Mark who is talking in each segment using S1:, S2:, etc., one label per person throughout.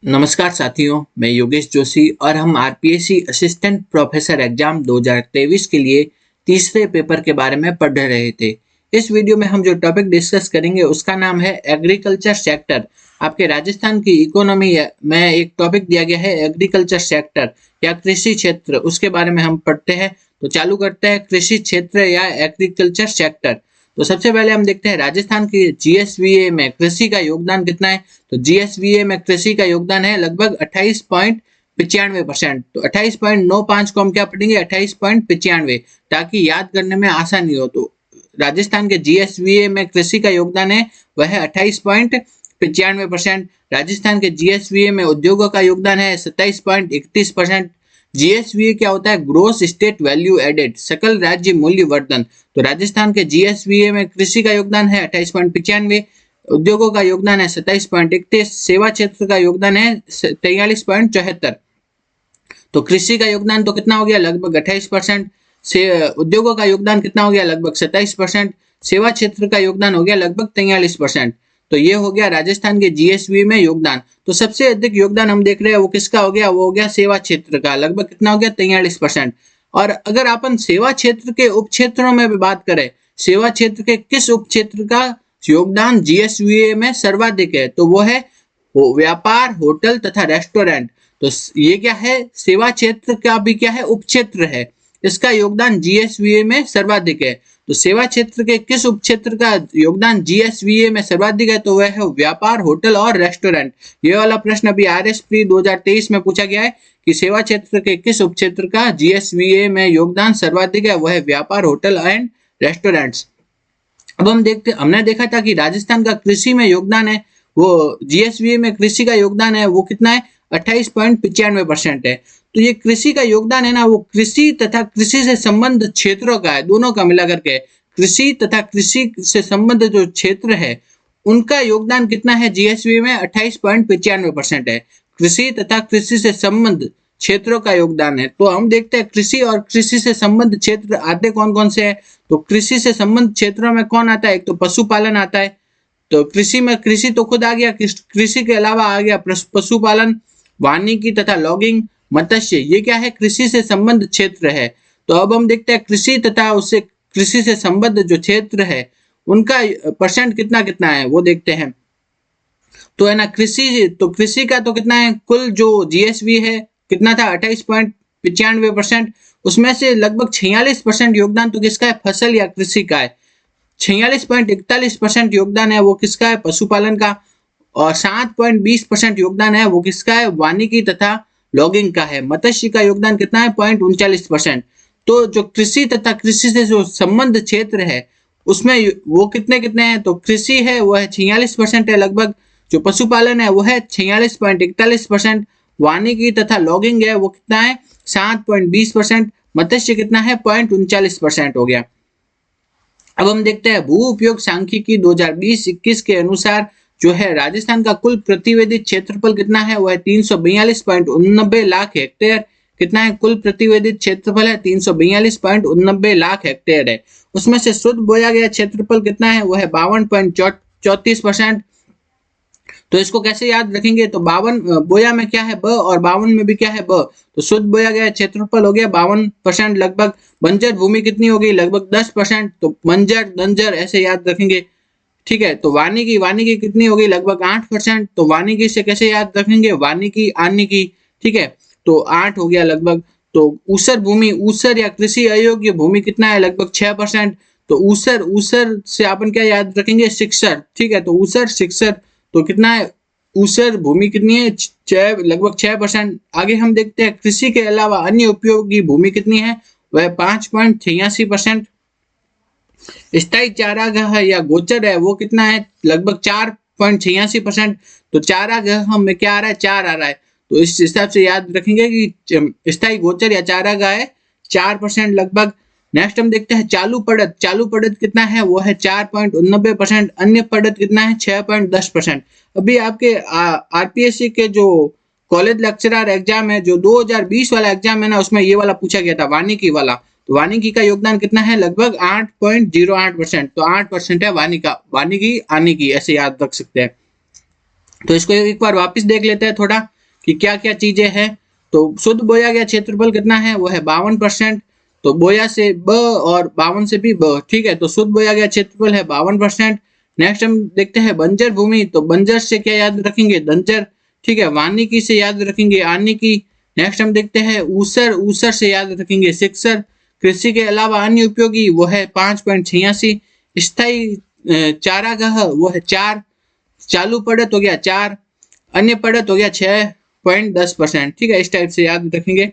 S1: नमस्कार साथियों, मैं योगेश जोशी और हम आरपीएससी असिस्टेंट प्रोफेसर एग्जाम 2023 के लिए तीसरे पेपर के बारे में पढ़ रहे थे। इस वीडियो में हम जो टॉपिक डिस्कस करेंगे उसका नाम है एग्रीकल्चर सेक्टर। आपके राजस्थान की इकोनॉमी में एक टॉपिक दिया गया है एग्रीकल्चर सेक्टर या कृषि क्षेत्र, उसके बारे में हम पढ़ते हैं। तो चालू करते हैं कृषि क्षेत्र या एग्रीकल्चर सेक्टर। तो सबसे पहले हम देखते हैं राजस्थान की जीएसवीए में कृषि का योगदान कितना है। तो जीएसवीए में कृषि का योगदान है लगभग 28.95%। तो 28.95 को हम क्या पढ़ेंगे, 28.95, ताकि याद करने में आसानी हो। तो राजस्थान के जीएसवीए में कृषि का योगदान है वह है 28.95%। राजस्थान के जीएसवीए में उद्योगों का योगदान है 27.31%। जीएसवीए क्या होता है, ग्रोस स्टेट वैल्यू एडेड, सकल राज्य मूल्य वर्धन। तो राजस्थान के जीएसवीए में कृषि का योगदान है 28.95, उद्योगों का योगदान है 27.31, सेवा क्षेत्र का योगदान है 43.74। तो कृषि का योगदान तो कितना हो गया, लगभग 28%। से उद्योगों का योगदान कितना हो गया, लगभग 27%। सेवा क्षेत्र का योगदान हो गया लगभग 43%। तो ये हो गया राजस्थान के जीएसवी में योगदान। तो सबसे अधिक योगदान हम देख रहे हैं वो किसका हो गया, वो हो गया सेवा क्षेत्र का, लगभग कितना हो गया, 43%। और अगर अपन सेवा क्षेत्र के उप क्षेत्रों में भी बात करें, सेवा क्षेत्र के किस उप क्षेत्र का योगदान जीएसवीए में सर्वाधिक है, तो वो है व्यापार, होटल तथा रेस्टोरेंट। तो ये क्या है, सेवा क्षेत्र का भी क्या है, उप क्षेत्र है, इसका योगदान जीएसवीए में सर्वाधिक है। तो सेवा क्षेत्र के किस उप क्षेत्र का योगदान जीएसवीए में सर्वाधिक है, तो वह है व्यापार, होटल और रेस्टोरेंट। ये वाला प्रश्न अभी आरएसपी 2023 में पूछा गया है कि सेवा क्षेत्र के किस उप क्षेत्र का जीएसवीए में योगदान सर्वाधिक है, वह है व्यापार, होटल एंड रेस्टोरेंट्स। अब हमने देखा था कि राजस्थान का कृषि में योगदान है, वो जीएसवीए में कृषि का योगदान है वो कितना है, 28.95% है। तो ये कृषि का योगदान है ना, वो कृषि तथा कृषि से संबंध क्षेत्रों का है, दोनों का मिला करके। कृषि तथा कृषि से संबंध जो क्षेत्र है उनका योगदान कितना है जीएसवी में, 28.95% है। कृषि तथा कृषि से संबंध क्षेत्रों का योगदान है। तो हम देखते हैं कृषि और कृषि से संबंध क्षेत्र आते कौन कौन से हैं। तो कृषि से संबंध क्षेत्रों में कौन आता है, एक तो पशुपालन आता है। तो कृषि में कृषि तो खुद आ गया, कृषि के अलावा आ गया पशुपालन, वानिकी तथा लॉगिंग, मत्स्य। ये क्या है, कृषि से संबंध क्षेत्र है। तो अब हम देखते हैं कृषि तथा उससे कृषि से संबंध जो क्षेत्र है उनका परसेंट कितना कितना है वो देखते हैं। तो है ना, कृषि का तो कितना है, कुल जो जीएसवी है कितना था, 28.95%। उसमें से लगभग 46% योगदान तो किसका है, फसल या कृषि का है। 46.41% योगदान है वो किसका है, पशुपालन का। और 7.20% योगदान है वो किसका है, वानिकी तथा लॉगिंग का है। मत्स्य का योगदान कितना है, 0.39%। तो जो कृषि तथा कृषि से जो संबंध क्षेत्र है उसमें वो कितने कितने हैं, तो कृषि है वो है 46% है लगभग, जो पशुपालन है वो है 46.41%, वानिकी तथा लॉगिंग है वो कितना है 7.20%, मत्स्य कितना है 0.39% हो गया। अब हम देखते हैं भू उपयोग सांख्यिकी 2020-21 के अनुसार जो है राजस्थान का कुल प्रतिवेदित क्षेत्रफल कितना है, वह 342.89 लाख हेक्टेयर। कितना है, कुल प्रतिवेदित क्षेत्रफल है 342.89 लाख हेक्टेयर है। उसमें से शुद्ध बोया गया क्षेत्रफल कितना है, वह है 52.34%। तो इसको कैसे याद रखेंगे, तो 52 बोया में क्या है ब और 52 में भी क्या है ब। तो शुद्ध बोया गया क्षेत्रफल हो गया 52% लगभग। बंजर भूमि कितनी होगी, लगभग 10%। तो बंजर दंजर ऐसे याद रखेंगे, ठीक है। तो वानिकी कितनी होगी, लगभग 8%। तो वानिकी से कैसे याद रखेंगे, वानिकी आनिकी, ठीक है। तो 8 हो गया लगभग। तो ऊसर भूमि, ऊसर या कृषि अयोग्य भूमि कितना है, लगभग 6%। तो ऊसर से अपन क्या याद रखेंगे, शिक्षर, ठीक है। तो ऊसर शिक्षर तो कितना है, ऊसर भूमि कितनी है, लगभग 6%। आगे हम देखते हैं कृषि के अलावा अन्य उपयोगी भूमि कितनी है, वह 5.86%। स्थायी चारागाह या गोचर है वो कितना है, लगभग 4.86%। तो चारागाह में क्या आ रहा है, 4 आ रहा है। तो इस हिसाब से याद रखेंगे कि स्थायी गोचर या चारागाह है 4% लगभग। नेक्स्ट हम देखते हैं चालू पड़त कितना है, वो है 4.89%। अन्य पड़त कितना है, 6.10%। अभी आपके आरपीएससी के जो कॉलेज लेक्चरर एग्जाम है, जो 2020 वाला एग्जाम है ना, उसमें ये वाला पूछा गया था, वानिकी वाला। तो वानिकी का योगदान कितना है, लगभग 8.08%। तो 8% है वानिकी आनिकी, ऐसे याद रख सकते हैं। तो इसको एक बार वापस देख लेते हैं थोड़ा। कि क्या क्या चीजें हैं। तो शुद्ध बोया गया क्षेत्रफल कितना है, वो है 52%। तो बोया से ब और 52 से भी ब, ठीक है। तो शुद्ध बोया गया क्षेत्रफल है 52%। नेक्स्ट हम देखते हैं बंजर भूमि। तो बंजर से क्या याद रखेंगे, दंजर, ठीक है। वानिकी से याद रखेंगे आनिकी। नेक्स्ट हम देखते हैं ऊसर, ऊसर से याद रखेंगे सिक्सर। कृषि के अलावा अन्य उपयोगी वो है 5.86। स्थायी चारागाह वो है 4। चालू पड़त हो गया 4। अन्य पड़त हो गया 6.10%, ठीक है। इस टाइप से याद रखेंगे।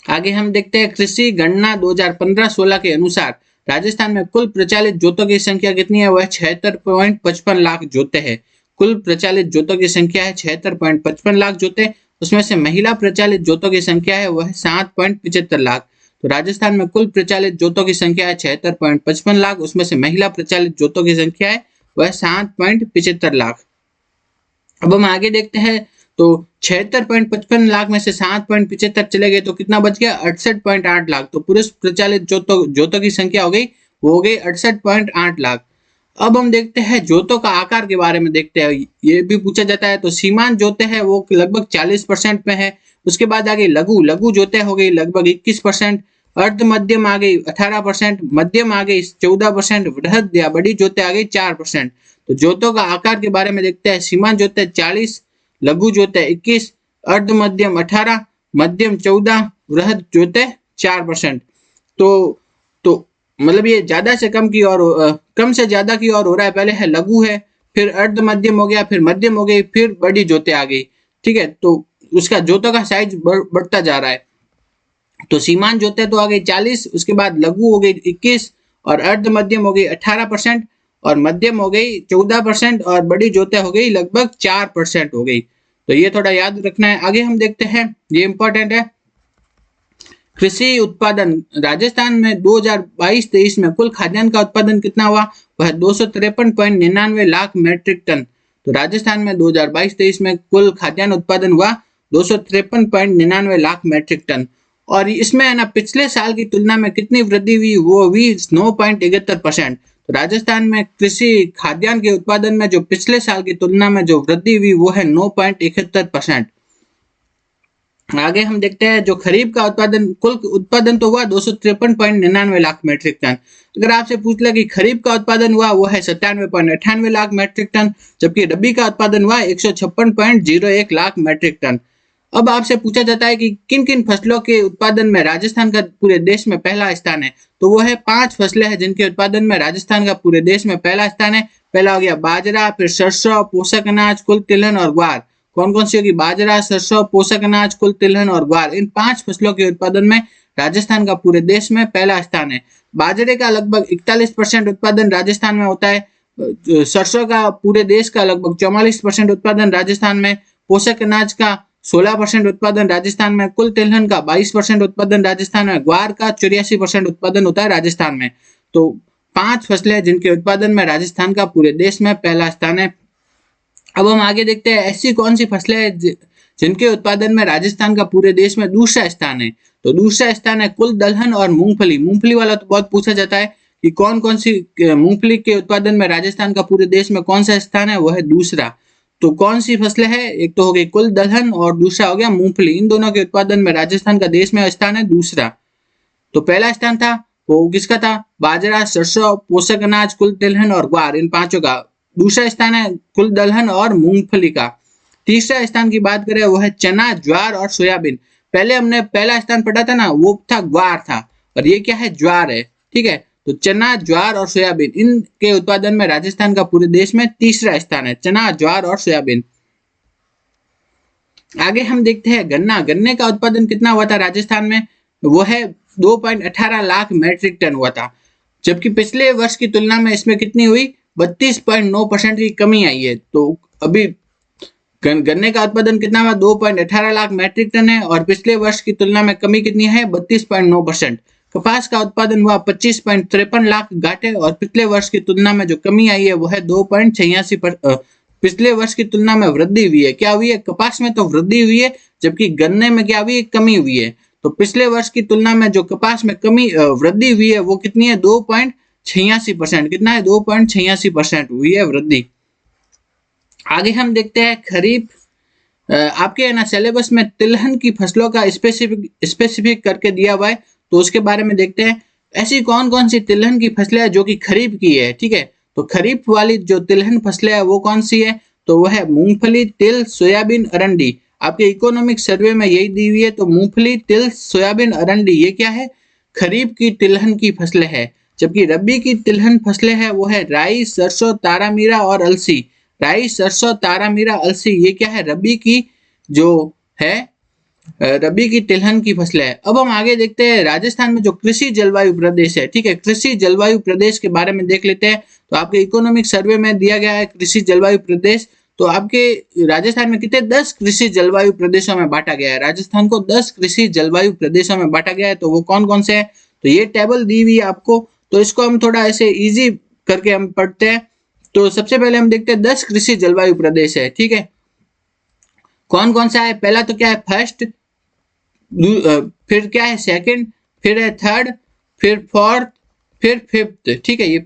S1: आगे हम देखते हैं कृषि गणना 2015-16 के अनुसार राजस्थान में कुल प्रचलित जोतों की संख्या कितनी है, वह 76.55 लाख जोते हैं। कुल प्रचलित जोतों की संख्या है 76.55 लाख जोते। उसमें से महिला प्रचलित जोतों की संख्या है वह 7.75 लाख। तो राजस्थान में कुल प्रचलित जोतों की संख्या है 76.55 लाख, उसमें से महिला प्रचलित जोतों की संख्या है वह 7.75 लाख। अब हम आगे देखते हैं। तो 76.55 लाख में से 7.75 चले गए तो कितना बच गया, 68.8 लाख। तो पुरुष प्रचलित जोतों की संख्या हो गई, वो हो गई 68.8 लाख। अब हम देखते हैं जोतों का आकार के बारे में देखते हैं, ये भी पूछा जाता है। तो सीमांत जोते हैं वो लगभग 40% में है। उसके बाद आ गई लघु, लघु जोते हो गई लगभग 21%। अर्ध मध्यम आ गई 18%, मध्यम आ गई 14%, वृहद या बड़ी जोते आ गई 4%। तो जोतों का आकार के बारे में देखते हैं। सीमांत जोते 40, लघु जोते 21, अर्ध मध्यम 18, मध्यम 14, वृहद जोते 4%। तो मतलब ये ज्यादा से कम की और कम से ज्यादा की ओर हो रहा है। पहले है लघु है, फिर अर्ध मध्यम हो गया, फिर मध्यम हो गई, फिर बड़ी जोते आ गई, ठीक है। तो उसका जोतों का साइज बढ़ता जा रहा है। तो सीमांत जोते तो आ गई 40, उसके बाद लघु हो गई 21, और अर्ध मध्यम हो गई 18%, और मध्यम हो गई 14%, और बड़ी जोते हो गई लगभग 4% हो गई। तो ये थोड़ा याद रखना है। आगे हम देखते हैं, ये इंपॉर्टेंट है। कृषि उत्पादन राजस्थान में 2022-23 में कुल खाद्यान्न का उत्पादन कितना हुआ, वह 253.99 लाख मैट्रिक टन। तो राजस्थान में 2022-23 में कुल खाद्यान्न उत्पादन हुआ 253.99 लाख मैट्रिक टन। और इसमें है ना पिछले साल की तुलना में कितनी वृद्धि हुई, वो हुई 9.71%। तो राजस्थान में कृषि खाद्यान्न के उत्पादन में जो पिछले साल की तुलना में जो वृद्धि हुई वो है 9.71%। आगे हम देखते हैं जो खरीफ का उत्पादन, कुल उत्पादन तो हुआ 253.99 लाख मैट्रिक टन। अगर आपसे पूछ ले कि खरीफ का उत्पादन हुआ वो है 97.98 लाख मैट्रिक टन, जबकि रबी का उत्पादन हुआ 156.01 लाख मैट्रिक टन। अब आपसे पूछा जाता है कि किन किन फसलों के उत्पादन में राजस्थान का पूरे देश में पहला स्थान है। तो वो है 5 फसलें हैं जिनके उत्पादन में राजस्थान का पूरे देश में पहला स्थान है। पहला हो गया बाजरा, फिर सरसों, पोषक अनाज, कुल तिलहन और ग्वार। कौन कौन सी होगी, बाजरा, सरसों, पोषक अनाज, कुल तिलहन और ग्वार। इन 5 फसलों के उत्पादन में राजस्थान का पूरे देश में पहला स्थान है। बाजरे का लगभग 41% उत्पादन राजस्थान में होता है। सरसों का पूरे देश का लगभग 44% उत्पादन राजस्थान में। पोषक अनाज का 16% उत्पादन राजस्थान में। कुल तिलहन का 22% उत्पादन राजस्थान में। ग्वार का 84% उत्पादन होता है राजस्थान में। तो 5 फसलें जिनके उत्पादन में राजस्थान का पूरे देश में पहला स्थान है। अब हम आगे देखते हैं ऐसी कौन सी फसलें हैं जिनके उत्पादन में राजस्थान का पूरे देश में दूसरा स्थान है। तो दूसरा स्थान है कुल दलहन और मूंगफली। मूंगफली वाला तो बहुत पूछा जाता है कि कौन कौन सी मूंगफली के उत्पादन में राजस्थान का पूरे देश में कौन सा स्थान है, वह है दूसरा। तो कौन सी फसलें हैं, एक तो हो गई कुल दलहन और दूसरा हो गया मूंगफली। इन दोनों के उत्पादन में राजस्थान का देश में स्थान है दूसरा। तो पहला स्थान था वो किसका था, बाजरा, सरसों, पोषक अनाज, कुल तिलहन और ग्वार, इन पांचों का। दूसरा स्थान है कुल दलहन और मूंगफली का। तीसरा स्थान की बात करें वो है चना, ज्वार और सोयाबीन। पहले हमने पहला स्थान पढ़ा था ना, वो था ग्वार था, और ये क्या है, ज्वार है, ठीक है। तो चना, ज्वार और सोयाबीन, इनके उत्पादन में राजस्थान का पूरे देश में तीसरा स्थान है, चना, ज्वार और सोयाबीन। आगे हम देखते हैं गन्ना। गन्ने का उत्पादन कितना हुआ था राजस्थान में, वो है 2.18 लाख मैट्रिक टन हुआ था, जबकि पिछले वर्ष की तुलना में इसमें कितनी हुई, 32.9% की कमी आई है। तो अभी गन्ने का उत्पादन कितना हुआ, 2.18 लाख मैट्रिक टन है, और पिछले वर्ष की तुलना में कमी कितनी है, 32.9%। कपास का उत्पादन हुआ 25.53 लाख गांठे, और पिछले वर्ष की तुलना में जो कमी आई है वो है 2.86। पिछले वर्ष की तुलना में वृद्धि हुई है, क्या हुई है, कपास में तो वृद्धि हुई है, जबकि गन्ने में क्या हुई है, कमी हुई है। तो पिछले वर्ष की तुलना में जो कपास में कमी वृद्धि हुई है वो कितनी है, 2.86%। कितना है, 2.86% हुई है वृद्धि। आगे हम देखते हैं खरीफ। आपके है ना सिलेबस में तिलहन की फसलों का स्पेसिफिक करके दिया हुआ है, तो उसके बारे में देखते हैं। ऐसी कौन कौन सी तिलहन की फसलें हैं जो कि खरीफ की है, ठीक है। तो खरीफ वाली जो तिलहन फसलें है वो कौन सी है, तो वह है मूंगफली, तिल, सोयाबीन, अरंडी। आपके इकोनॉमिक सर्वे में यही दी हुई है। तो मूंगफली, तिल, सोयाबीन, अरंडी ये क्या है, खरीफ की तिलहन की फसलें है। जबकि रबी की तिलहन फसलें है वो है राई, सरसों, तारामीरा और अलसी। राई, सरसों, तारामीरा, अलसी ये क्या है, रबी की जो है रबी की तिलहन की फसलें है। अब हम आगे देखते हैं राजस्थान में जो कृषि जलवायु प्रदेश है, ठीक है। कृषि जलवायु प्रदेश के बारे में देख लेते हैं। तो आपके इकोनॉमिक सर्वे में दिया गया है कृषि जलवायु प्रदेश। तो आपके राजस्थान में कितने 10 कृषि जलवायु प्रदेशों में बांटा गया है। राजस्थान को 10 कृषि जलवायु प्रदेशों में बांटा गया है। तो वो कौन कौन से है, तो ये टेबल दी हुई है आपको। तो इसको हम थोड़ा ऐसे इजी करके हम पढ़ते हैं। तो सबसे पहले हम देखते हैं 10 कृषि जलवायु प्रदेश है, ठीक है। कौन कौन सा है, पहला तो क्या है फर्स्ट, फिर क्या है सेकंड, फिर है थर्ड, फिर फोर्थ, फिर फिफ्थ, ठीक है। ये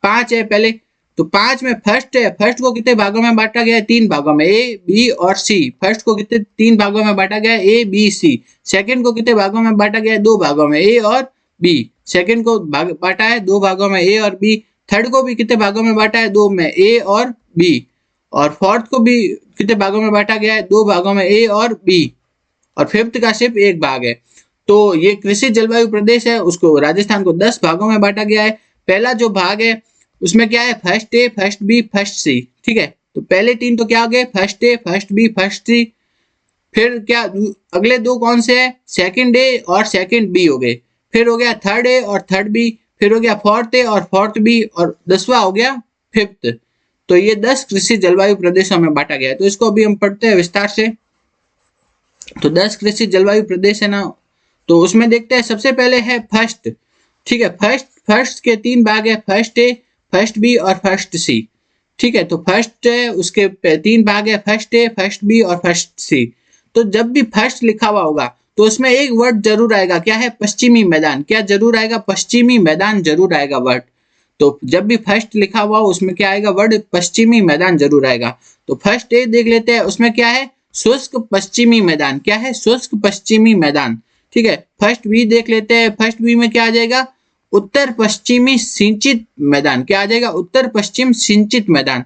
S1: 5 है पहले। तो 5 में फर्स्ट है। फर्स्ट को कितने भागों में बांटा गया है, 3 भागों में, ए, बी और सी। फर्स्ट को कितने 3 भागों में बांटा गया है, ए, बी, सी। सेकंड को कितने भागों में बांटा गया है, 2 भागों में, ए और बी। सेकंड को बांटा है 2 भागों में, ए और बी। थर्ड को भी कितने भागों में बांटा है, 2 में, ए और बी। और फोर्थ को भी कितने भागों में बांटा गया है, 2 भागों में, ए और बी। और फिफ्थ का सिर्फ एक भाग है। तो ये कृषि जलवायु प्रदेश है, उसको राजस्थान को 10 भागों में बांटा गया है। पहला जो भाग है उसमें क्या है, first A, first B, first सी, ठीक है। तो पहले 3 तो क्या हो गए, first A, first B, first सी। फिर क्या अगले 2 कौन से है, सेकंड ए और सेकंड बी हो गए। फिर हो गया थर्ड ए और थर्ड बी। फिर हो गया फोर्थ ए और फोर्थ बी। और 10वां हो गया फिफ्थ। तो ये 10 कृषि जलवायु प्रदेशों में बांटा गया है। तो इसको अभी हम पढ़ते हैं विस्तार से। तो 10 कृषि जलवायु प्रदेश है ना, तो उसमें देखते हैं सबसे पहले है फर्स्ट, ठीक है। फर्स्ट के 3 भाग है, फर्स्ट ए, फर्स्ट बी और फर्स्ट सी, ठीक है। तो फर्स्ट है उसके 3 भाग है, फर्स्ट ए, फर्स्ट बी और फर्स्ट सी। तो जब भी फर्स्ट लिखा हुआ होगा तो उसमें एक वर्ड जरूर आएगा, क्या है, पश्चिमी मैदान। क्या जरूर आएगा, पश्चिमी मैदान जरूर आएगा वर्ड। तो जब भी फर्स्ट लिखा हुआ हो उसमें क्या आएगा, वर्ड पश्चिमी मैदान जरूर आएगा। तो फर्स्ट ए देख लेते हैं, उसमें क्या है, शुष्क पश्चिमी मैदान। क्या है, शुष्क पश्चिमी मैदान, ठीक है। फर्स्ट बी देख लेते हैं। फर्स्ट बी में क्या आ जाएगा, उत्तर पश्चिमी सिंचित मैदान। क्या आ जाएगा, उत्तर पश्चिम सिंचित मैदान।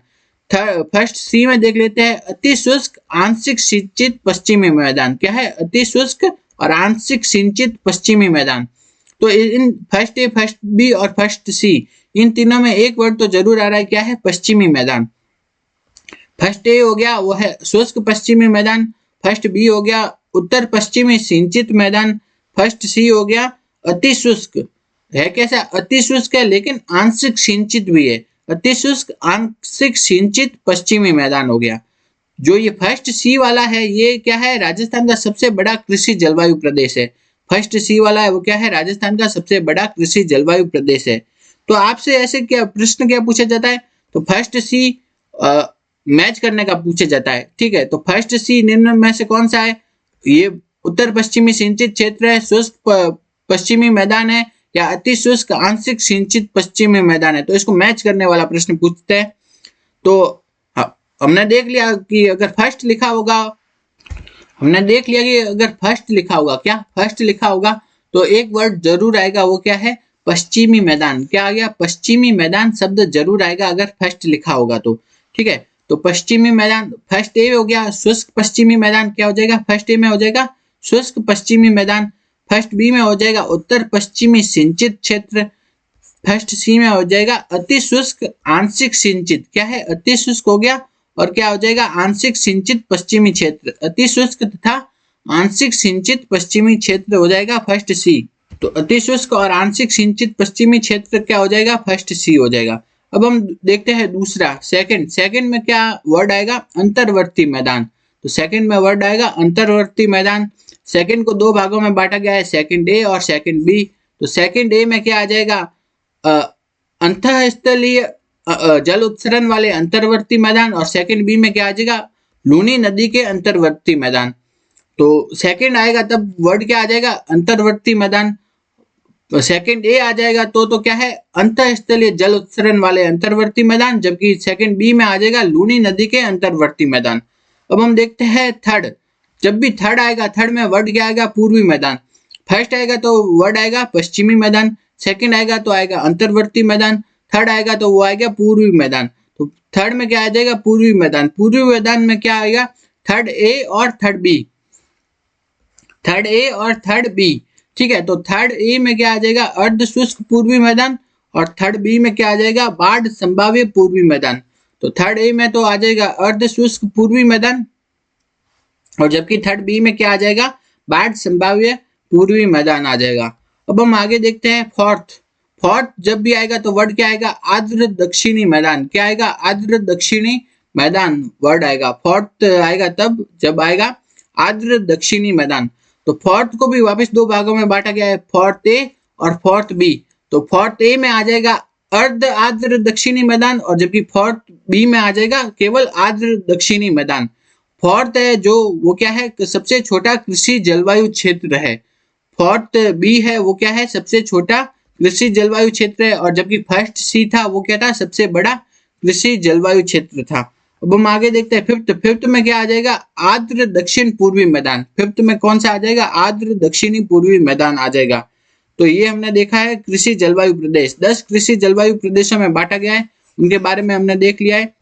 S1: फर्स्ट सी में देख लेते हैं, अति शुष्क आंशिक सिंचित पश्चिमी मैदान। क्या है, अति शुष्क और आंशिक सिंचित पश्चिमी मैदान। तो इन फर्स्ट ए, फर्स्ट बी और फर्स्ट सी, इन तीनों में एक वर्ड तो जरूर आ रहा है, क्या है, पश्चिमी मैदान। फर्स्ट ए हो गया वो है शुष्क पश्चिमी मैदान। फर्स्ट बी हो गया उत्तर पश्चिमी सिंचित मैदान। फर्स्ट सी हो गया अति शुष्क। है कैसा, अति शुष्क है लेकिन आंशिक सिंचित भी है। अति शुष्क आंशिक सिंचित पश्चिमी मैदान हो गया। जो ये फर्स्ट सी वाला है ये क्या है, राजस्थान का सबसे बड़ा कृषि जलवायु प्रदेश है। फर्स्ट सी वाला है वो क्या है, राजस्थान का सबसे बड़ा कृषि जलवायु प्रदेश है। तो आपसे ऐसे क्या प्रश्न क्या पूछा जाता है, तो फर्स्ट सी मैच करने का पूछा जाता है, ठीक है। तो फर्स्ट सी निम्न में से कौन सा है, ये उत्तर पश्चिमी सिंचित क्षेत्र है, शुष्क पश्चिमी मैदान है, या अति शुष्क आंशिक सिंचित पश्चिमी मैदान है। तो इसको मैच करने वाला प्रश्न पूछते हैं। तो हमने देख लिया कि अगर फर्स्ट लिखा होगा, हमने देख लिया कि अगर फर्स्ट लिखा होगा, क्या फर्स्ट लिखा होगा, तो एक वर्ड जरूर आएगा, वो क्या है, पश्चिमी मैदान। क्या आ गया, पश्चिमी मैदान शब्द जरूर आएगा अगर फर्स्ट लिखा होगा तो, ठीक है। तो पश्चिमी मैदान फर्स्ट ए हो गया, शुष्क पश्चिमी मैदान क्या हो जाएगा, फर्स्ट ए में हो जाएगा शुष्क पश्चिमी मैदान। फर्स्ट बी में हो जाएगा उत्तर पश्चिमी सिंचित क्षेत्र। फर्स्ट सी में हो जाएगा अति शुष्क आंशिक सिंचित। क्या है, अति शुष्क हो गया और क्या हो जाएगा, आंशिक सिंचित पश्चिमी क्षेत्र। अति शुष्क तथा आंशिक सिंचित पश्चिमी क्षेत्र हो जाएगा फर्स्ट सी। तो अति शुष्क और आंशिक सिंचित पश्चिमी क्षेत्र क्या हो जाएगा, फर्स्ट सी हो जाएगा। अब हम देखते हैं दूसरा सेकंड में क्या वर्ड आएगा, अंतर्वर्ती मैदान। तो सेकंड में वर्ड आएगा अंतर्वर्ती मैदान। सेकंड को 2 भागों में बांटा गया है, सेकंड ए और सेकंड बी। तो सेकंड ए में क्या आ जाएगा, अंतःस्थलीय जल उत्सर्जन वाले अंतर्वर्ती मैदान। और सेकंड बी में क्या आ जाएगा, लूनी नदी के अंतर्वर्ती मैदान। तो सेकंड आएगा तब वर्ड क्या आ जाएगा, अंतर्वर्ती मैदान। सेकंड ए आ जाएगा तो क्या है, अंतःस्थलीय जल उत्सर्जन वाले अंतर्वर्ती मैदान। जबकि सेकंड बी में आ जाएगा लूनी नदी के अंतर्वर्ती मैदान। अब हम देखते हैं थर्ड। जब भी थर्ड आएगा, थर्ड में वर्ड क्या आएगा? पूर्वी मैदान। फर्स्ट आएगा तो वर्ड आएगा पश्चिमी मैदान, सेकंड आएगा तो आएगा अंतर्वर्ती मैदान, थर्ड आएगा तो वो आएगा पूर्वी मैदान। तो थर्ड में क्या आ जाएगा? पूर्वी मैदान। पूर्वी मैदान में क्या आएगा? थर्ड ए और थर्ड बी, थर्ड ए और थर्ड बी। ठीक है, तो थर्ड ए में क्या आ जाएगा? अर्ध शुष्क पूर्वी मैदान, और थर्ड बी में क्या आ जाएगा? बाढ़ संभाव्य पूर्वी मैदान। तो थर्ड ए में तो आ जाएगा अर्ध शुष्क पूर्वी मैदान, और जबकि थर्ड बी में क्या आ जाएगा? बाढ़ संभाव्य पूर्वी मैदान आ जाएगा। अब हम आगे देखते हैं फोर्थ। फोर्थ जब भी आएगा तो वर्ड क्या आएगा? आर्द्र दक्षिणी मैदान। क्या आएगा? आर्द्र दक्षिणी मैदान वर्ड आएगा। फोर्थ आएगा तब जब आएगा आर्द्र दक्षिणी मैदान। तो फोर्थ को भी वापस दो भागों में बांटा गया है, फोर्थ ए और फोर्थ बी। तो फोर्थ ए में आ जाएगा अर्ध आर्द्र दक्षिणी मैदान, और जबकि फोर्थ बी में आ जाएगा केवल आर्द्र दक्षिणी मैदान। फोर्थ है जो वो क्या है? सबसे छोटा कृषि जलवायु क्षेत्र है। फोर्थ बी है वो क्या है? सबसे छोटा कृषि जलवायु क्षेत्र है, और जबकि फर्स्ट सी था वो क्या था? सबसे बड़ा कृषि जलवायु क्षेत्र था। अब हम आगे देखते हैं फिफ्थ। फिफ्थ में क्या आ जाएगा? आर्द्र दक्षिण पूर्वी मैदान। फिफ्थ में कौन सा आ जाएगा? आर्द्र दक्षिणी पूर्वी मैदान आ जाएगा। तो ये हमने देखा है कृषि जलवायु प्रदेश। 10 कृषि जलवायु प्रदेशों में बांटा गया है, उनके बारे में हमने देख लिया है।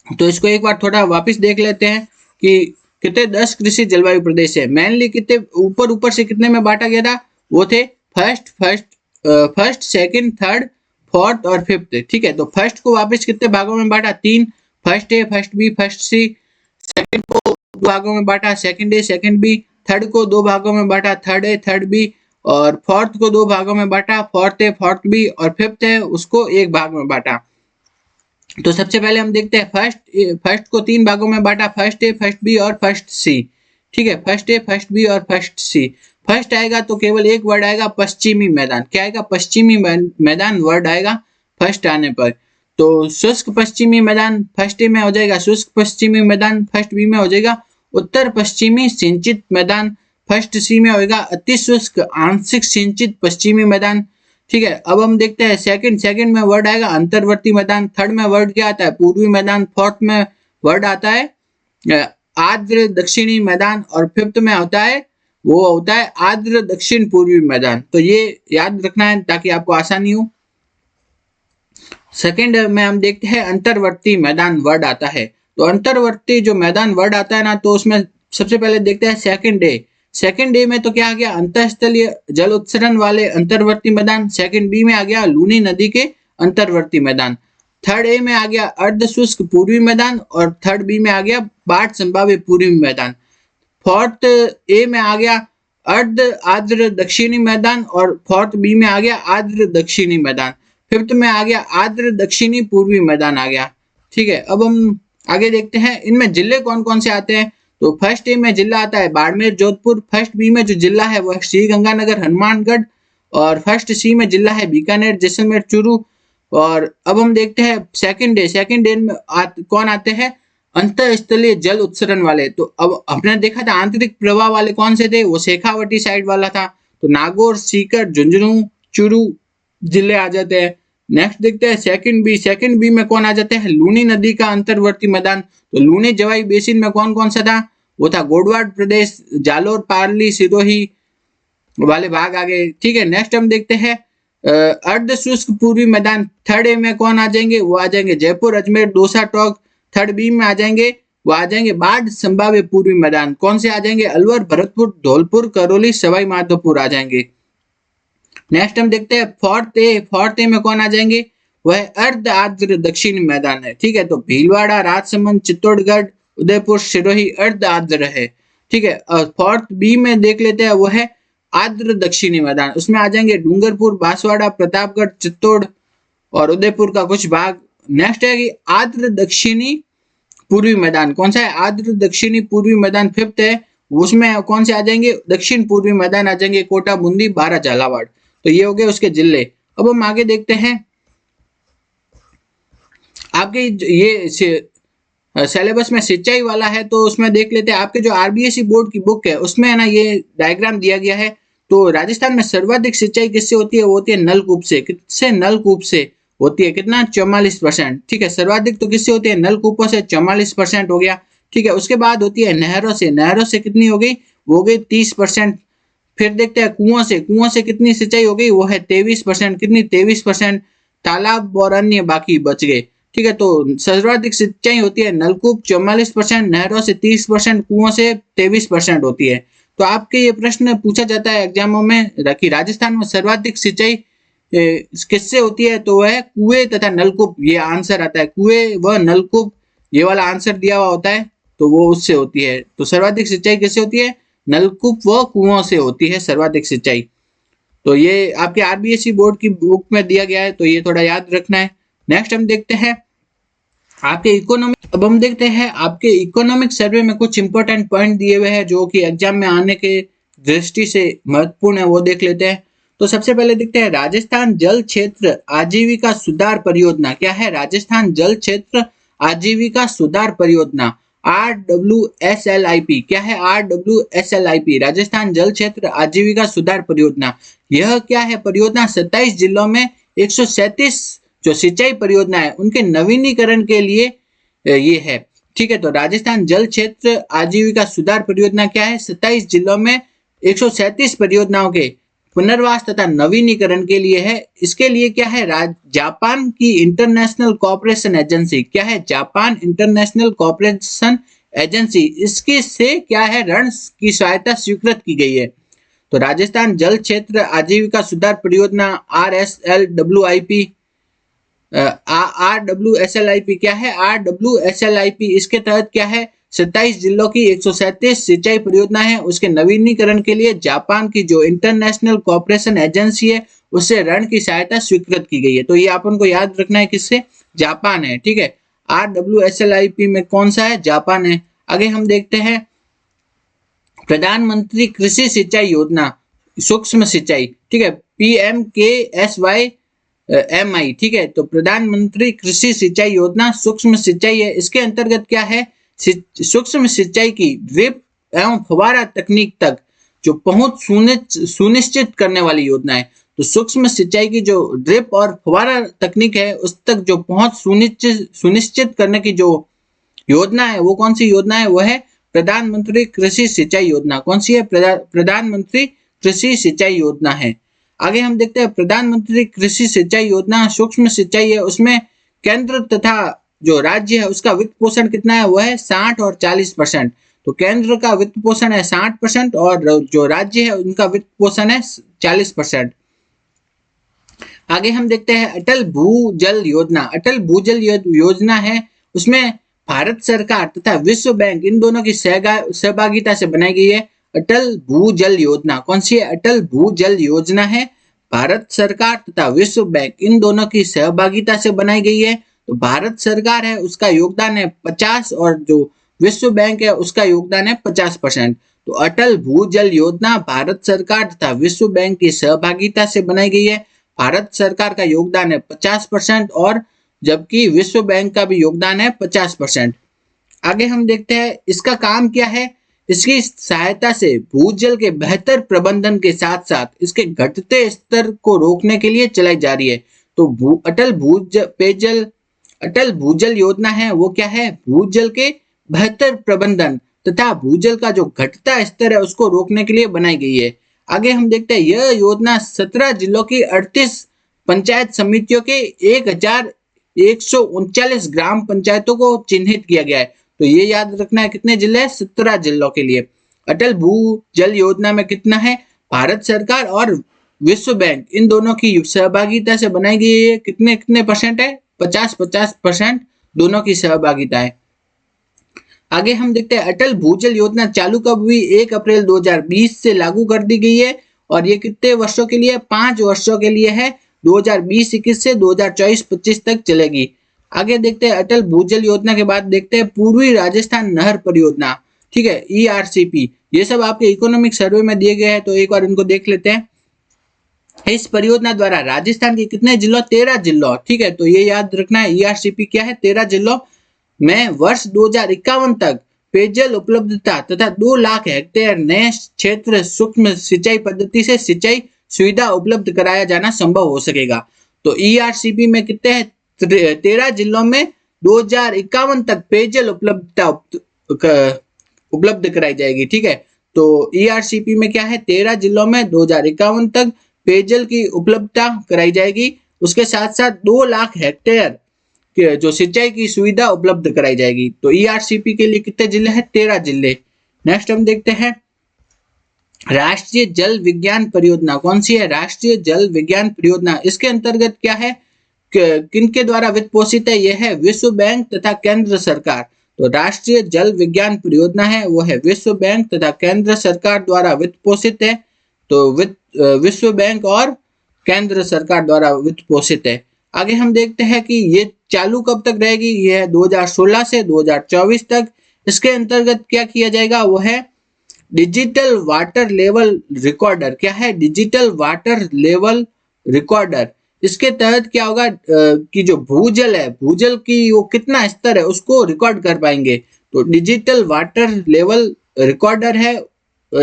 S1: तो इसको एक बार थोड़ा वापस देख लेते हैं कि कितने 10 कृषि जलवायु प्रदेश है। मेनली कितने ऊपर ऊपर से कितने में बांटा गया था? वो थे फर्स्ट, सेकंड, थर्ड, फोर्थ और फिफ्थ। ठीक है, तो फर्स्ट को वापस कितने भागों में बांटा? 3। First A, first B, first C. Second को 2 भागों में बांटा, second A, second B. Third को 2 भागों में बांटा, थर्ड ए, थर्ड बी। और फोर्थ को 2 भागों में बांटा, फोर्थ ए, फोर्थ बी। और फिफ्थ है उसको 1 भाग में बांटा। तो सबसे पहले हम देखते हैं फर्स्ट को 3 भागों में बांटा, फर्स्ट ए, फर्स्ट बी और फर्स्ट सी। ठीक है, फर्स्ट ए, फर्स्ट बी और फर्स्ट सी। फर्स्ट आएगा तो केवल एक वर्ड आएगा पश्चिमी मैदान। क्या आएगा? पश्चिमी मैदान वर्ड आएगा फर्स्ट आने पर। तो शुष्क पश्चिमी मैदान फर्स्ट ए में हो जाएगा, शुष्क पश्चिमी मैदान फर्स्ट बी में हो जाएगा, उत्तर पश्चिमी सिंचित मैदान फर्स्ट सी में होगा, अति शुष्क आंशिक सिंचित पश्चिमी मैदान। ठीक है, अब हम देखते हैं सेकंड में वर्ड आएगा अंतर्वर्ती मैदान, थर्ड में वर्ड क्या आता है? पूर्वी मैदान, फोर्थ में वर्ड आता है आर्द्र दक्षिणी मैदान, और फिफ्थ में होता है वो होता है आर्द्र दक्षिण पूर्वी मैदान। तो ये याद रखना है ताकि आपको आसानी हो। सेकंड में हम देखते हैं अंतर्वर्ती मैदान वर्ड आता है। तो अंतर्वर्ती जो मैदान वर्ड आता है ना, तो उसमें सबसे पहले देखते हैं सेकंड डे में तो क्या आ गया? अंतःस्थलीय जल उत्सर्जन वाले अंतर्वर्ती मैदान। सेकंड बी में आ गया लूनी नदी के अंतर्वर्ती मैदान। थर्ड ए में आ गया अर्ध शुष्क पूर्वी मैदान, और थर्ड बी में आ गया बाढ़ संभाव्य पूर्वी मैदान। फोर्थ ए में आ गया अर्ध आर्द्र दक्षिणी मैदान, और फोर्थ बी में आ गया आर्द्र दक्षिणी मैदान। फिफ्थ में आ गया आर्द्र दक्षिणी पूर्वी मैदान आ गया। ठीक है, अब हम आगे देखते हैं इनमें जिले कौन कौन से आते हैं। तो फर्स्ट ए में जिला आता है बाड़मेर जोधपुर, फर्स्ट बी में जो जिला है वह श्री गंगानगर हनुमानगढ़, और फर्स्ट सी में जिला है बीकानेर जैसलमेर चूरू। और अब हम देखते हैं सेकंड डे में कौन आते हैं? अंतःस्थलीय जल उत्सर्जन वाले। तो अब हमने देखा था आंतरिक प्रवाह वाले कौन से थे? वो शेखावटी साइड वाला था। तो नागौर, सीकर, झुंझुनू, चूरू जिले आ जाते हैं। नेक्स्ट देखते हैं सेकंड बी में कौन आ जाते हैं? लूनी नदी का अंतर्वर्ती मैदान। तो लूनी जवाई बेसिन में कौन कौन सा था? वो था गोडवाड प्रदेश, जालोर, पारली, सिरोही वाले भाग आ गए। ठीक है, नेक्स्ट हम देखते हैं अर्ध शुष्क पूर्वी मैदान। थर्ड ए में कौन आ जाएंगे? वो आ जाएंगे जयपुर, अजमेर, दौसा, टोंक। थर्ड बी में आ जाएंगे वो आ जाएंगे बाढ़ संभाव्य पूर्वी मैदान। कौन से आ जाएंगे? अलवर, भरतपुर, धौलपुर, करौली, सवाई माधोपुर आ जाएंगे। नेक्स्ट हम देखते हैं फोर्थ ए में कौन आ जाएंगे? वह अर्ध आर्द्र दक्षिणी मैदान है। ठीक है, तो भीलवाड़ा, राजसमंद, चित्तौड़गढ़, उदयपुर, सिरोही अर्ध आर्द्र है। ठीक है, और फोर्थ बी में देख लेते हैं वो है आर्द्र दक्षिणी मैदान। उसमें आ जाएंगे डूंगरपुर, बांसवाड़ा, प्रतापगढ़, चित्तौड़ और उदयपुर का कुछ भाग। नेक्स्ट है कि आर्द्र दक्षिणी पूर्वी मैदान। कौन सा है? आर्द्र दक्षिणी पूर्वी मैदान फिफ्थ है। उसमें कौन से आ जाएंगे? दक्षिण पूर्वी मैदान आ जाएंगे कोटा, बूंदी, बारा, झालावाड़। तो ये हो गए उसके जिले। अब हम आगे देखते हैं आपके ये सिलेबस में सिंचाई वाला है, तो उसमें देख लेते हैं आपके जो आरबीएसई बोर्ड की बुक है उसमें है ना ये डायग्राम दिया गया है। तो राजस्थान में सर्वाधिक सिंचाई किससे होती है? वो होती है नलकूप से। किससे? नलकूप से होती है। कितना? 44%। ठीक है, सर्वाधिक तो किससे होती है? नलकूपों से 44% हो गया। ठीक है। उसके बाद होती है नहरों से कितनी हो गई, वो हो गई 30%। फिर देखते हैं कुओं से कितनी सिंचाई हो गई, वो है 23%। कितनी, 23%। तालाब और अन्य बाकी बच गए, ठीक है। तो सर्वाधिक सिंचाई होती है नलकूप 44%, नहरों से 30%, कुओं से 23% होती है। तो आपके ये प्रश्न पूछा जाता है एग्जामों में कि राजस्थान में सर्वाधिक सिंचाई किससे होती है, तो वह है कुएं तथा नलकूप। ये आंसर आता है, कुएं व नलकूप, ये वाला आंसर दिया हुआ होता है, तो वो उससे होती है। तो सर्वाधिक सिंचाई किससे होती है, नलकूप व कुओं से होती है सर्वाधिक सिंचाई। तो ये आपके आरबीएसई बोर्ड की बुक में दिया गया है, तो ये थोड़ा याद रखना है। नेक्स्ट हम देखते हैं आपके इकोनॉमिक, अब हम देखते हैं आपके इकोनॉमिक सर्वे में कुछ इंपॉर्टेंट पॉइंट दिए हुए हैं जो कि एग्जाम में आने के दृष्टि से महत्वपूर्ण है, वो देख लेते हैं। तो सबसे पहले देखते हैं राजस्थान जल क्षेत्र आजीविका सुधार परियोजना। क्या है, राजस्थान जल क्षेत्र आजीविका सुधार परियोजना, RWSLIP। क्या है, RWSLIP, राजस्थान जल क्षेत्र आजीविका सुधार परियोजना। यह क्या है, परियोजना 27 जिलों में 137 जो सिंचाई परियोजना है उनके नवीनीकरण के लिए ये है, ठीक है। तो राजस्थान जल क्षेत्र आजीविका सुधार परियोजना क्या है, 27 जिलों में 137 परियोजनाओं के पुनर्वास तथा नवीनीकरण के लिए है। इसके लिए क्या है, जापान की इंटरनेशनल कोऑपरेशन एजेंसी, क्या है, जापान इंटरनेशनल कोऑपरेशन एजेंसी, इसके से क्या है, ऋण की सहायता स्वीकृत की गई है। तो राजस्थान जल क्षेत्र आजीविका सुधार परियोजना RSLWIP, RWSLIP क्या है, RWSLIP इसके तहत क्या है, 27 जिलों की 137 सिंचाई परियोजना है, उसके नवीनीकरण के लिए जापान की जो इंटरनेशनल कोऑपरेशन एजेंसी है उससे ऋण की सहायता स्वीकृत की गई है। तो ये अपन को याद रखना है, किससे, जापान है, ठीक है। RWSLIP में कौन सा है, जापान है। आगे हम देखते हैं प्रधानमंत्री कृषि सिंचाई योजना सूक्ष्म सिंचाई, ठीक है, PMKSY MI, ठीक है। तो प्रधानमंत्री कृषि सिंचाई योजना सूक्ष्म सिंचाई है। इसके अंतर्गत क्या है, सूक्ष्म सिंचाई की ड्रिप एवं फव्वारा तकनीक तक जो पहुंच सुनिश्चित करने वाली योजना है। तो सूक्ष्म सिंचाई की जो ड्रिप और फव्वारा तकनीक है उस तक जो पहुंच सुनिश्चित करने की जो योजना है, वो कौन सी योजना है, वो है प्रधानमंत्री कृषि सिंचाई योजना। कौन सी है, प्रधानमंत्री कृषि सिंचाई योजना है। आगे हम देखते हैं प्रधानमंत्री कृषि सिंचाई योजना सूक्ष्म सिंचाई है, उसमें केंद्र तथा जो राज्य है उसका वित्त पोषण कितना है, वह है 60 और 40%। तो केंद्र का वित्त पोषण है 60% और जो राज्य है उनका वित्त पोषण है 40%। आगे हम देखते हैं अटल भूजल योजना। अटल भूजल योजना है, उसमें भारत सरकार तथा विश्व बैंक इन दोनों की सहभागिता से बनाई गई है। अटल भूजल योजना कौन सी है, अटल भूजल योजना है, भारत सरकार तथा विश्व बैंक इन दोनों की सहभागिता से बनाई गई है। तो भारत सरकार है उसका योगदान है 50 और जो विश्व बैंक है उसका योगदान है 50%। तो अटल भूजल योजना भारत सरकार तथा विश्व बैंक की सहभागिता से बनाई गई है। भारत सरकार का योगदान है 50% और जबकि विश्व बैंक का भी योगदान है 50%। आगे हम देखते हैं इसका काम क्या है, इसकी सहायता से भूजल के बेहतर प्रबंधन के साथ साथ इसके घटते स्तर को रोकने के लिए चलाई जा रही है। तो अटल भूजल योजना है वो क्या है, भूजल के बेहतर प्रबंधन तथा भूजल का जो घटता स्तर है उसको रोकने के लिए बनाई गई है। आगे हम देखते हैं यह योजना 17 जिलों की 38 पंचायत समितियों के 1139 ग्राम पंचायतों को चिन्हित किया गया है। तो ये याद रखना है, कितने जिले हैं, 17 जिलों के लिए। अटल भूजल योजना में कितना है, भारत सरकार और विश्व बैंक इन दोनों की सहभागिता से बनाई गई है। कितने कितने परसेंट है, 50-50% दोनों की सहभागिता है। आगे हम देखते हैं अटल भूजल योजना चालू कब हुई, 1 अप्रैल 2020 से लागू कर दी गई है और ये कितने वर्षों के लिए, 5 वर्षों के लिए है, 2020-21 से 2024-25 तक चलेगी। आगे देखते हैं अटल भूजल योजना के बाद देखते हैं पूर्वी राजस्थान नहर परियोजना, ठीक है, ERCP। ये सब आपके इकोनॉमिक सर्वे में दिए गए हैं, तो एक बार इनको देख लेते हैं। इस परियोजना द्वारा राजस्थान के कितने जिलों, 13 जिलों, ठीक है। तो ये याद रखना है, ERCP क्या है, 13 जिलों में वर्ष 2051 तक पेयजल उपलब्धता तथा 2 लाख हेक्टेयर नए क्षेत्र सूक्ष्म सिंचाई पद्धति से सिंचाई सुविधा उपलब्ध कराया जाना संभव हो सकेगा। तो ERCP में कितने हैं, 13 जिलों में 2051 तक पेयजल उपलब्धता उपलब्ध कराई जाएगी। ठीक है, तो ईआरसीपी में क्या है, 13 जिलों में 2051 तक पेयजल की उपलब्धता कराई जाएगी। उसके साथ साथ 2 लाख हेक्टेयर जो सिंचाई की सुविधा उपलब्ध कराई जाएगी। तो ईआरसीपी के लिए कितने जिले हैं, 13 जिले। नेक्स्ट हम देखते हैं राष्ट्रीय जल विज्ञान परियोजना। कौन सी है, राष्ट्रीय जल विज्ञान परियोजना। इसके अंतर्गत क्या है, किनके द्वारा वित्त पोषित है, यह है विश्व बैंक तथा केंद्र सरकार। तो राष्ट्रीय जल विज्ञान परियोजना है वो है विश्व बैंक तथा केंद्र सरकार द्वारा वित्त पोषित है। तो विश्व बैंक और केंद्र सरकार द्वारा वित्त पोषित है। आगे हम देखते हैं कि ये चालू कब तक रहेगी, यह 2016 से 2024 तक। इसके अंतर्गत क्या किया जाएगा, वो है डिजिटल वाटर लेवल रिकॉर्डर। क्या है, डिजिटल वाटर लेवल रिकॉर्डर। इसके तहत क्या होगा कि जो भूजल है, भूजल की वो कितना स्तर है उसको रिकॉर्ड कर पाएंगे। तो डिजिटल वाटर लेवल रिकॉर्डर है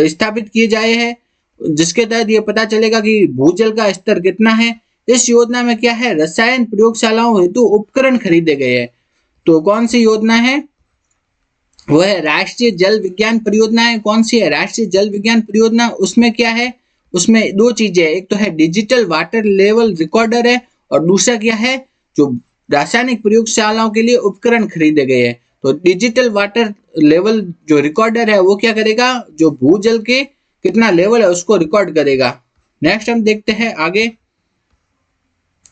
S1: स्थापित किए जाए हैं, जिसके तहत ये पता चलेगा कि भूजल का स्तर कितना है। इस योजना में क्या है, रसायन प्रयोगशालाओं हेतु उपकरण खरीदे गए हैं। तो कौन सी योजना है, वो है राष्ट्रीय जल विज्ञान परियोजना है। कौन सी है, राष्ट्रीय जल विज्ञान परियोजना। उसमें क्या है, उसमें 2 चीजें, एक तो है डिजिटल वाटर लेवल रिकॉर्डर है और दूसरा क्या है, जो रासायनिक प्रयोगशालाओं के लिए उपकरण खरीदे गए हैं। तो डिजिटल वाटर लेवल जो रिकॉर्डर है वो क्या करेगा, जो भूजल के कितना लेवल है उसको रिकॉर्ड करेगा। नेक्स्ट हम देखते हैं आगे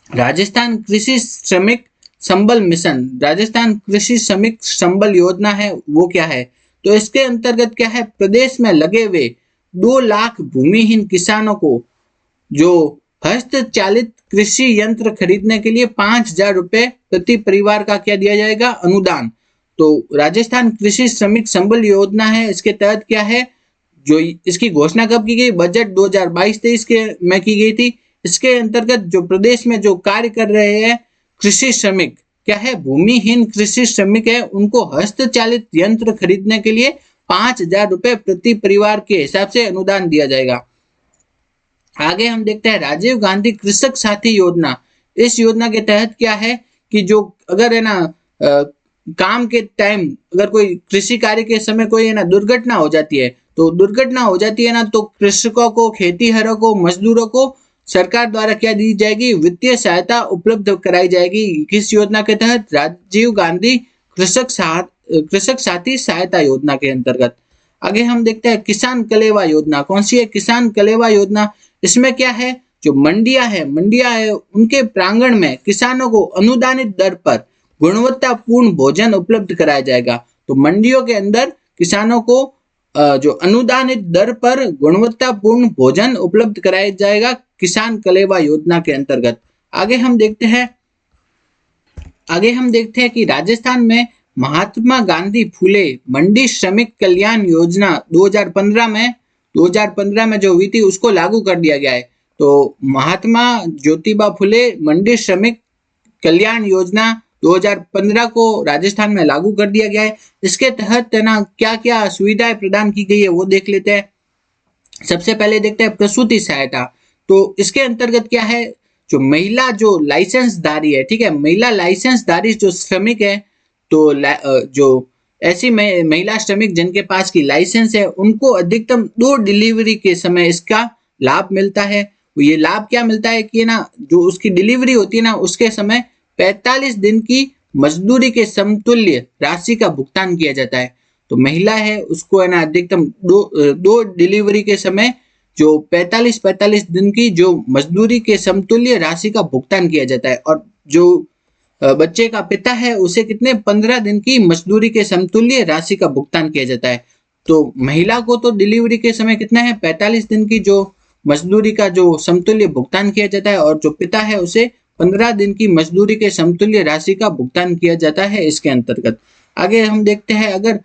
S1: राजस्थान कृषि श्रमिक संबल मिशन। राजस्थान कृषि श्रमिक संबल योजना है वो क्या है, तो इसके अंतर्गत क्या है, प्रदेश में लगे हुए 2 लाख भूमिहीन किसानों को जो हस्तचालित कृषि यंत्र खरीदने के लिए 5,000 रुपए प्रति परिवार का क्या दिया जाएगा, अनुदान। तो राजस्थान कृषि श्रमिक संबल योजना है, इसके तहत क्या है, जो इसकी घोषणा कब की गई, बजट 2022-23 के में की गई थी। इसके अंतर्गत जो प्रदेश में जो कार्य कर रहे हैं कृषि श्रमिक, क्या है, भूमिहीन कृषि श्रमिक है, उनको हस्तचालित यंत्र खरीदने के लिए 5,000 रुपए प्रति परिवार के हिसाब से अनुदान दिया जाएगा। आगे हम देखते हैं राजीव गांधी कृषक साथी योजना। इस योजना के तहत क्या है कि जो अगर है ना काम के टाइम अगर कोई कृषि कार्य के समय कोई है ना दुर्घटना हो जाती है, तो दुर्घटना हो जाती है ना, तो कृषकों को, खेतीहरों को, मजदूरों को सरकार द्वारा क्या दी जाएगी, वित्तीय सहायता उपलब्ध कराई जाएगी। किस योजना के तहत, राजीव गांधी कृषक साथी सहायता योजना के अंतर्गत। आगे हम देखते हैं किसान कलेवा योजना। कौन सी है, किसान कलेवा योजना। इसमें क्या है, जो मंडियां है उनके प्रांगण में किसानों को अनुदानित दर पर गुणवत्तापूर्ण भोजन उपलब्ध कराया जाएगा। तो मंडियों के अंदर किसानों को जो अनुदानित दर पर गुणवत्तापूर्ण भोजन उपलब्ध कराया जाएगा किसान कलेवा योजना के अंतर्गत। आगे हम देखते हैं कि राजस्थान में महात्मा गांधी फुले मंडी श्रमिक कल्याण योजना 2015 में जो हुई थी उसको लागू कर दिया गया है। तो महात्मा ज्योतिबा फुले मंडी श्रमिक कल्याण योजना 2015 को राजस्थान में लागू कर दिया गया है। इसके तहत ना क्या क्या सुविधाएं प्रदान की गई है वो देख लेते हैं। सबसे पहले देखते हैं प्रसूति सहायता। तो इसके अंतर्गत क्या है, जो महिला जो लाइसेंसधारी है, ठीक है, महिला लाइसेंसधारी जो श्रमिक है, तो जो ऐसी महिला श्रमिक जिनके पास की लाइसेंस है उनको अधिकतम 2 डिलीवरी के समय इसका लाभ मिलता है। ये लाभ क्या मिलता है कि ना जो उसकी डिलीवरी होती है ना उसके समय 45 दिन की मजदूरी के समतुल्य राशि का भुगतान किया जाता है। तो महिला है उसको है ना अधिकतम दो डिलीवरी के समय जो 45 दिन की जो मजदूरी के समतुल्य राशि का भुगतान किया जाता है, और जो बच्चे का पिता है उसे कितने 15 दिन की मजदूरी के समतुल्य राशि का भुगतान किया जाता है। तो महिला को तो डिलीवरी के समय कितना है 45 दिन की जो मजदूरी का जो समतुल्य भुगतान किया जाता है, और जो पिता है उसे 15 दिन की मजदूरी के समतुल्य राशि का भुगतान किया जाता है इसके अंतर्गत। आगे हम देखते हैं अगर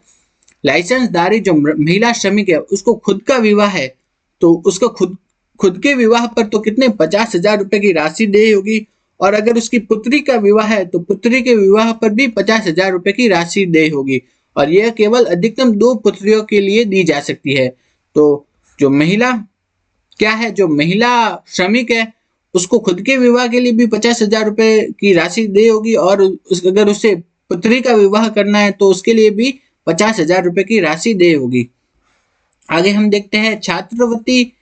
S1: लाइसेंसधारी जो महिला श्रमिक है उसको खुद का विवाह है तो उसको खुद के विवाह पर तो कितने 50,000 रुपए की राशि देय होगी, और अगर उसकी पुत्री का विवाह है तो पुत्री के विवाह पर भी 50,000 रुपए की राशि देय होगी, और यह केवल अधिकतम 2 पुत्रियों के लिए दी जा सकती है। तो जो महिला क्या है, जो महिला श्रमिक है उसको खुद के विवाह के लिए भी 50,000 रुपए की राशि देय होगी, और अगर उसे पुत्री का विवाह करना है तो उसके लिए भी 50,000 रुपए की राशि देय होगी। आगे हम देखते हैं छात्रवृत्ति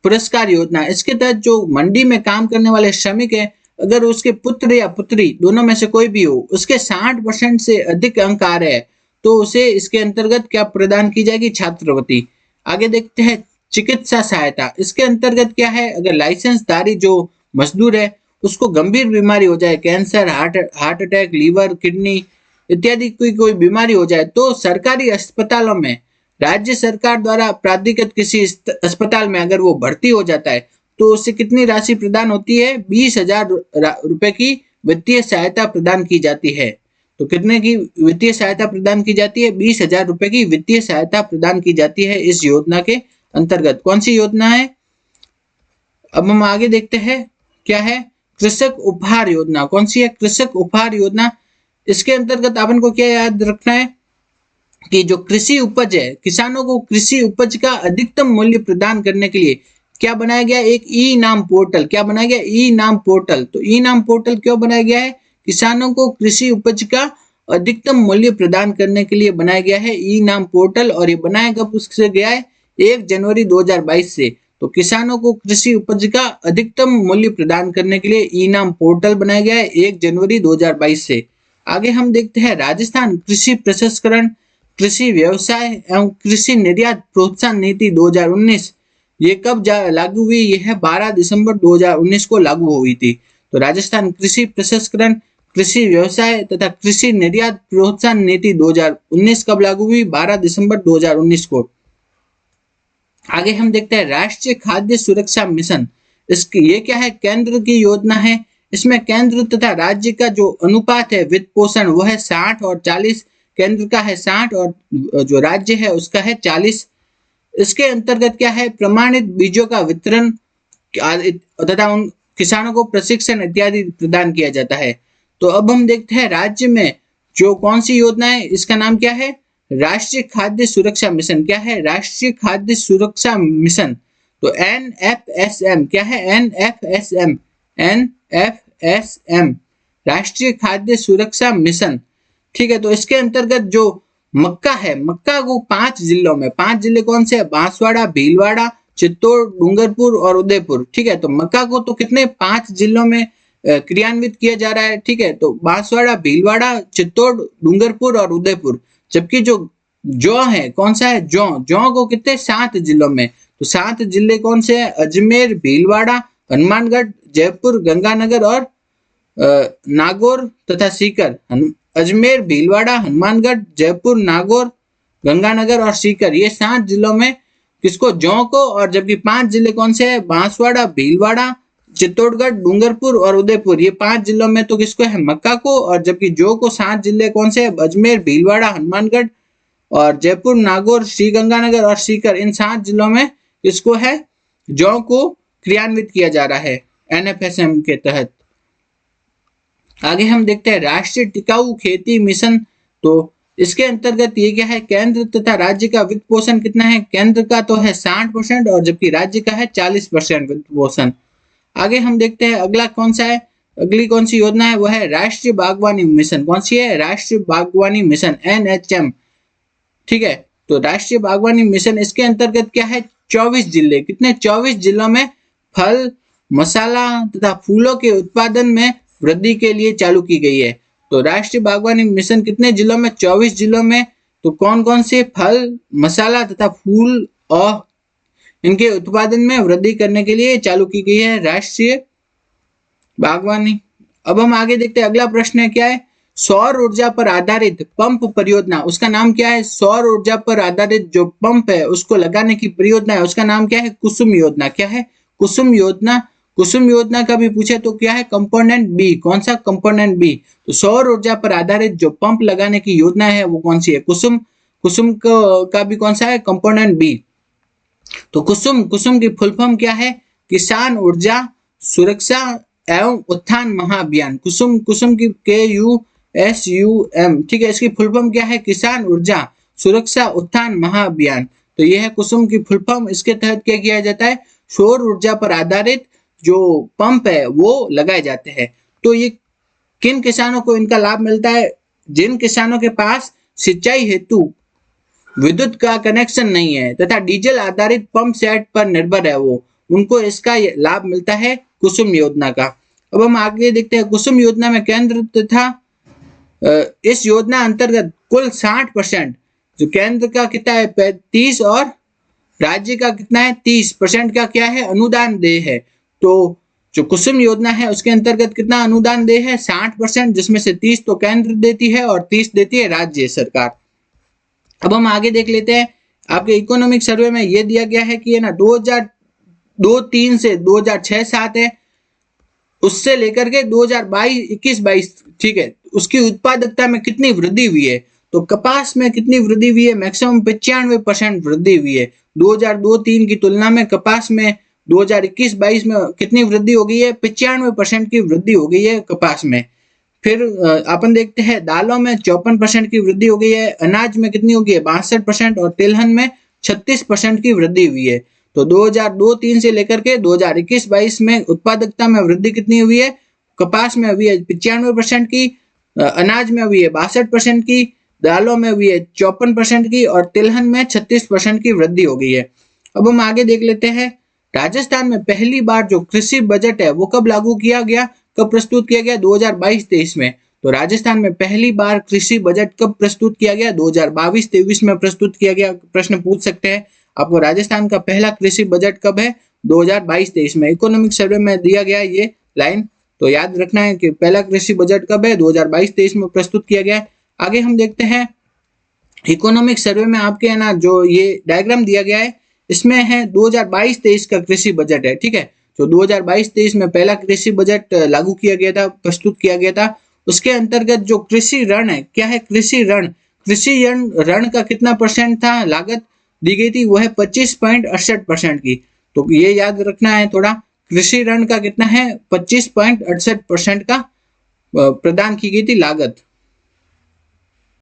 S1: पुरस्कार योजना। इसके तहत जो मंडी में काम करने वाले श्रमिक है, अगर उसके पुत्र या पुत्री दोनों में से कोई भी हो, उसके 60% से अधिक अंक आ रहे हैं, तो उसे इसके अंतर्गत क्या प्रदान की जाएगी? छात्रवृत्ति। आगे देखते हैं चिकित्सा सहायता। इसके अंतर्गत क्या है, अगर लाइसेंसधारी जो मजदूर है उसको गंभीर बीमारी हो जाए, cancer, heart attack, liver, kidney इत्यादि कोई बीमारी हो जाए, तो सरकारी अस्पतालों में राज्य सरकार द्वारा प्राधिकृत किसी अस्पताल में अगर वो भर्ती हो जाता है, तो उससे कितनी राशि प्रदान होती है? 20,000 रुपए की वित्तीय सहायता प्रदान की जाती है। तो कितने की वित्तीय सहायता प्रदान की जाती है? 20,000 रुपए की वित्तीय सहायता प्रदान की जाती है इस योजना के अंतर्गत। कौन सी योजना है? अब हम आगे देखते हैं क्या है, कृषक उपहार योजना। कौन सी है? कृषक उपहार योजना। इसके अंतर्गत अपन को क्या याद रखना है कि जो कृषि उपज है, किसानों को कृषि उपज का अधिकतम मूल्य प्रदान करने के लिए क्या बनाया गया? एक ई नाम पोर्टल। क्या बनाया गया? ई नाम पोर्टल। तो ई नाम पोर्टल क्यों बनाया गया है? किसानों को कृषि उपज का अधिकतम मूल्य प्रदान करने के लिए बनाया गया है ई नाम पोर्टल। और ये बनाया कब उससे गया है? 1 जनवरी 2022 से। तो किसानों को कृषि उपज का अधिकतम मूल्य प्रदान करने के लिए ई नाम पोर्टल बनाया गया है 1 जनवरी 2022 से। आगे हम देखते हैं राजस्थान कृषि प्रसंस्करण, कृषि व्यवसाय एवं कृषि निर्यात प्रोत्साहन नीति 2019। ये कब लागू हुई? ये है 12 दिसंबर 2019 को लागू हुई थी। तो राजस्थान कृषि प्रसंस्करण, कृषि व्यवसाय तथा कृषि निर्यात प्रोत्साहन नीति 2019 कब लागू हुई? 12 दिसंबर 2019 को। आगे हम देखते हैं राष्ट्रीय खाद्य सुरक्षा मिशन। इसकी ये क्या है? केंद्र की योजना है। इसमें केंद्र तथा राज्य का जो अनुपात है वित्त पोषण वो है 60 और 40। केंद्र का है 60 और जो राज्य है उसका है 40। इसके अंतर्गत क्या है? प्रमाणित बीजों का वितरण तथा उन किसानों को प्रशिक्षण इत्यादि प्रदान किया जाता है। तो अब हम देखते हैं राज्य में जो कौन सी योजना है, इसका नाम क्या है? राष्ट्रीय खाद्य सुरक्षा मिशन। क्या है? राष्ट्रीय खाद्य सुरक्षा मिशन। तो NFSM क्या है? NFSM, NFSM राष्ट्रीय खाद्य सुरक्षा मिशन। ठीक है। तो इसके अंतर्गत जो मक्का है, मक्का को 5 जिलों में, 5 जिले कौन से? बांसवाड़ा, भीलवाड़ा, चित्तौड़, डूंगरपुर और उदयपुर। ठीक है। तो मक्का को तो कितने 5 जिलों में क्रियान्वित किया जा रहा है। ठीक है। तो बांसवाड़ा, भीलवाड़ा, चित्तौड़, डूंगरपुर और उदयपुर। जबकि जो जौ है, कौन सा है? जौ को कितने? 7 जिलों में। तो 7 जिले कौन से हैं? अजमेर, भीलवाड़ा, हनुमानगढ़, जयपुर, गंगानगर और नागौर तथा सीकर। अजमेर, भीलवाड़ा, हनुमानगढ़, जयपुर, नागौर, गंगानगर और सीकर, ये 7 जिलों में किसको? जौ को। और जबकि 5 जिले कौन से हैं? बांसवाड़ा, भीलवाड़ा, चित्तौड़गढ़, डूंगरपुर और उदयपुर, ये 5 जिलों में तो किसको है? मक्का को। और जबकि जौ को 7 जिले कौन से हैं? अजमेर, भीलवाड़ा, हनुमानगढ़ और जयपुर, नागौर, श्रीगंगानगर और सीकर, इन 7 जिलों में किसको है? जौ को क्रियान्वित किया जा रहा है NFSM के तहत। आगे हम देखते हैं राष्ट्रीय टिकाऊ खेती मिशन। तो इसके अंतर्गत ये क्या है? केंद्र तथा राज्य का वित्त पोषण कितना है? केंद्र का तो है 60% और जबकि राज्य का है 40% वित्त पोषण। आगे हम देखते हैं अगला कौन सा है, अगली कौन सी योजना है, वो है राष्ट्रीय बागवानी मिशन। कौन सी है? राष्ट्रीय बागवानी मिशन NHM। ठीक है। तो राष्ट्रीय बागवानी मिशन, इसके अंतर्गत क्या है? 24 जिले, कितने? 24 जिलों में फल, मसाला तथा फूलों के उत्पादन में वृद्धि के लिए चालू की गई है। तो राष्ट्रीय बागवानी मिशन कितने जिलों में? 24 जिलों में। तो कौन कौन से फल, मसाला तथा फूल और इनके उत्पादन में वृद्धि करने के लिए चालू की गई है राष्ट्रीय बागवानी। अब हम आगे देखते हैं अगला प्रश्न है क्या है? सौर ऊर्जा पर आधारित पंप परियोजना, उसका नाम क्या है? सौर ऊर्जा पर आधारित जो पंप है उसको लगाने की परियोजना है, उसका नाम क्या है? कुसुम योजना। क्या है? कुसुम योजना। कुसुम योजना का भी पूछे तो क्या है? Component B. कौन सा? Component B. तो सौर ऊर्जा पर आधारित जो पंप लगाने की योजना है वो कौन सी है? कुसुम। कुसुम का भी कौन सा है? Component B. तो कुसुम, कुसुम की फुल फॉर्म क्या है? किसान ऊर्जा सुरक्षा एवं उत्थान महाअभियान। कुसुम, कुसुम की KUSUM। ठीक है। इसकी फुल फॉर्म क्या है? किसान ऊर्जा सुरक्षा उत्थान महाअभियान। तो यह है कुसुम की फुल फॉर्म। इसके तहत क्या किया जाता है? सौर ऊर्जा पर आधारित जो पंप है वो लगाए जाते हैं। तो ये किन किसानों को इनका लाभ मिलता है? जिन किसानों के पास सिंचाई हेतु विद्युत का कनेक्शन नहीं है तथा डीजल आधारित पंप सेट पर निर्भर है वो, उनको इसका लाभ मिलता है कुसुम योजना का। अब हम आगे देखते हैं कुसुम योजना में केंद्र तथा इस योजना अंतर्गत कुल 60%, जो केंद्र का कितना है 35 और राज्य का कितना है 30% का क्या है अनुदान देय है। तो जो कुसुम योजना है उसके अंतर्गत कितना अनुदान देय है 60%, जिसमें से 30 तो केंद्र देती है और 30 देती है राज्य सरकार। अब हम आगे देख लेते हैं, आपके इकोनॉमिक सर्वे में ये दिया गया है कि है ना 2002-3 से 2006-7 है, उससे लेकर के 2021-22, ठीक है, उसकी उत्पादकता में कितनी वृद्धि हुई है। तो कपास में कितनी वृद्धि हुई है, मैक्सिमम 95% वृद्धि हुई है। 2002-3 की तुलना में कपास में 2021-22 में कितनी वृद्धि हो गई है, 95% की वृद्धि हो गई है कपास में। फिर अपन देखते हैं दालों में 54% की वृद्धि हो गई है, अनाज में कितनी हो गई है 62% और तिलहन में 36% की वृद्धि हुई है। तो 2002-3 से लेकर के 2021-22 में उत्पादकता में वृद्धि कितनी हुई है, कपास में हुई है 95% की, अनाज में हुई है 62% की, दालों में हुई है 54% की और तिलहन में 36% की वृद्धि हो गई है। अब हम आगे देख लेते हैं, राजस्थान में पहली बार जो कृषि बजट है वो कब लागू किया गया, कब प्रस्तुत किया गया 2022-23 में। तो राजस्थान में पहली बार कृषि बजट कब प्रस्तुत किया गया 2022-23 में प्रस्तुत किया गया। प्रश्न पूछ सकते हैं आपको राजस्थान का पहला कृषि बजट कब है 2022-23 में। इकोनॉमिक सर्वे में दिया गया ये लाइन, तो याद रखना है कि पहला कृषि बजट कब है 2022-23 में प्रस्तुत किया गया है। आगे हम देखते हैं इकोनॉमिक सर्वे में आपके है ना जो ये डायग्राम दिया गया है इसमें है 2022-23 का कृषि बजट है, ठीक है। तो 2022-23 में पहला कृषि बजट लागू किया गया था, प्रस्तुत किया गया था। उसके अंतर्गत जो कृषि ऋण है, क्या है कृषि ऋण का कितना परसेंट था, लागत दी गई थी वो है 25.68% की। तो ये याद रखना है थोड़ा, कृषि ऋण का कितना है 25.68% का प्रदान की गई थी लागत।